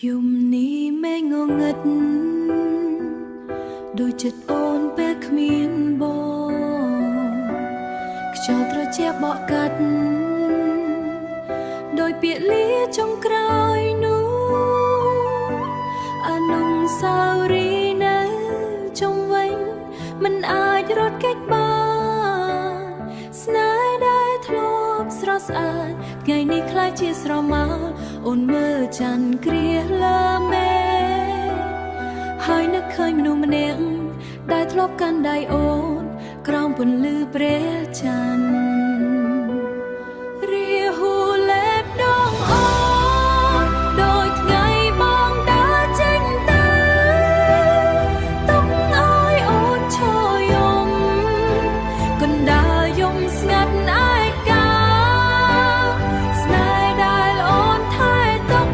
យំនេះមេងងឹតដូចចិត្តអូនពេលគ្មានបងខ្យល់ត្រជាក់បក់កាត់ដោយពាក្យលាចុងក្រោយនោះអនុស្សាវរីយ៍នៅជុំវិញមិនអាចរត់គេចបានស្នេហ៍ដែលធ្លាប់ស្រស់ស្អាតថ្ងៃនេះខ្លាចជាស្រមោលអូនមើលច័ន្ទគ្រាលើមេហើយនឹកឃើញមនុស្សម្នាក់ដែលធ្លាប់កាន់ដៃអូនក្រោមពន្លឺព្រះច័ន្ទរាហូលេបដងអូនដោយថ្ងៃបងដើរចេញទៅទុកឲ្យអូនឈរយំកណ្ដាលយំស្ងាត់ឯកាស្នេហ៍ដែលអូនថែទុក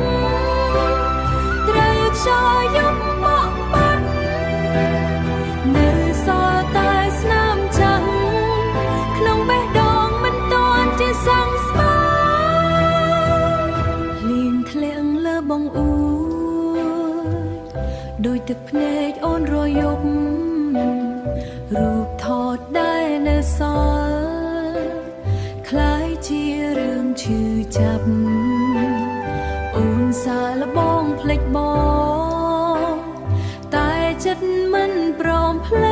ត្រូវខ្យល់យំបក់បាត់នៅសល់តែស្នាមចាំក្នុងបេះដូងមិនទាន់ជាសង្ស្មាលៀងធ្លាក់លើបងអួយដោយទឹកភ្នែកអូនរយប់រូបថតដែលនៅសល់คล้ายជារឿងឈឺចាប់អូនសាឡបងភ្លេចបងតែចិត្តមិនព្រមភ្លេច